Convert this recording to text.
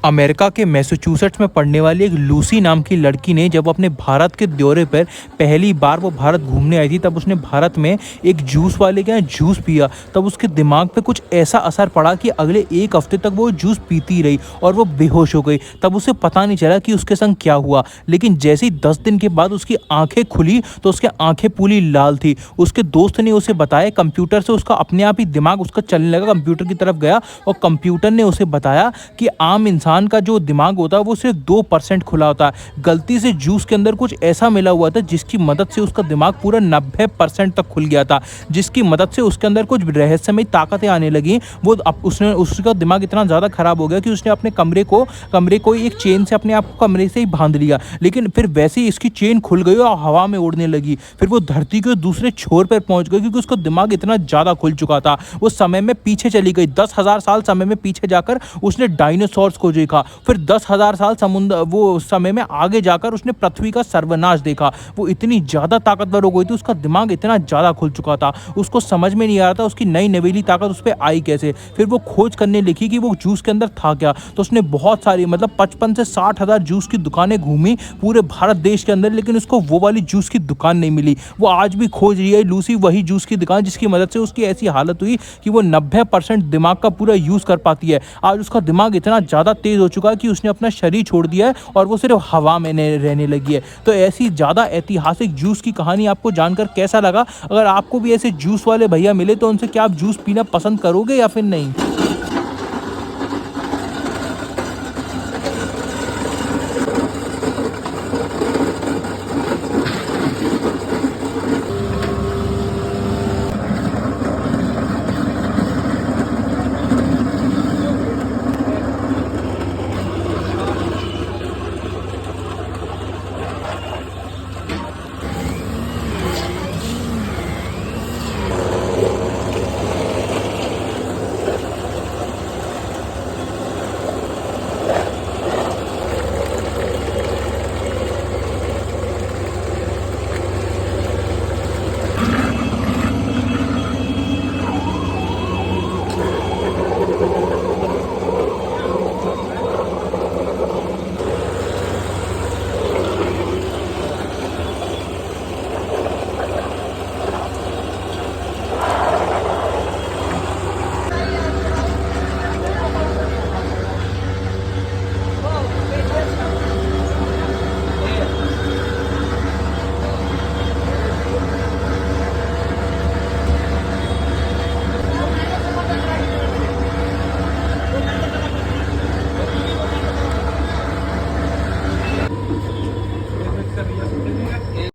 America के Massachusetts में पढ़ने वाली एक लूसी नाम की लड़की ने जब अपने भारत के दौरे पर पहली बार वो भारत घूमने आई थी, तब उसने भारत में एक जूस वाले के यहाँ जूस पिया। तब उसके दिमाग पे कुछ ऐसा असर पड़ा कि अगले एक हफ्ते तक वो जूस पीती रही और वो बेहोश हो गई। तब उसे पता नहीं चला कि उसके संग क्या हुआ, लेकिन जैसे ही 10 दिन के बाद उसकी आंखें खुली तो उसकी आंखें पूरी लाल थी। उसके दोस्त ने उसे बताया, कंप्यूटर से उसका अपने आप ही दिमाग उसका चलने लगा, कंप्यूटर की तरफ गया और कंप्यूटर ने उसे बताया कि आम इंसान का जो दिमाग होता है वो सिर्फ 2% खुला होता है। गलती से जूस के अंदर कुछ ऐसा मिला हुआ था जिसकी मदद से उसका दिमाग पूरा 90% तक खुल गया था, जिसकी मदद से उसके अंदर कुछ रहस्यमय ताकतें आने लगी। वो उसका दिमाग इतना ज़्यादा खराब हो गया कि उसने अपने कमरे को एक चेन से अपने आप को कमरे से ही बांध लिया, लेकिन फिर वैसे ही इसकी चेन खुल गई और हवा में उड़ने लगी। फिर वो धरती के दूसरे छोर पर पहुंच गई क्योंकि उसका दिमाग इतना ज़्यादा खुल चुका था। वो समय में पीछे चली गई, 10,000 साल समय में पीछे जाकर उसने डायनासोर्स को देखा। फिर 10,000 साल समुद्र वो समय में आगे जाकर उसने पृथ्वी का सर्वनाश देखा। वो इतनी ज़्यादा ताकतवर हो गई थी, उसका दिमाग इतना ज़्यादा खुल चुका था, उसको समझ में नहीं आ रहा था उसकी नई नवेली ताकत उस पे आई कैसे। फिर वो खोज करने लिखी कि वो जूस के अंदर था क्या। तो उसने बहुत सारी 55 से 60 हज़ार जूस की दुकानें घूमी पूरे भारत देश के अंदर, लेकिन उसको वो वाली जूस की दुकान नहीं मिली। वो आज भी खोज रही है लूसी वही जूस की दुकान जिसकी मदद से उसकी ऐसी हालत हुई कि वो 90% दिमाग का पूरा यूज़ कर पाती है। आज उसका दिमाग इतना ज़्यादा तेज़ हो चुका है कि उसने अपना शरीर छोड़ दिया है और वो सिर्फ हवा में रहने लगी है। तो ऐसी ज़्यादा ऐतिहासिक जूस की कहानी आपको जानकर कैसा लगा? अगर आपको भी ऐसे जूस वाले भैया मिले तो उनसे क्या आप जूस पीना पसंद करोगे या फिर नहीं?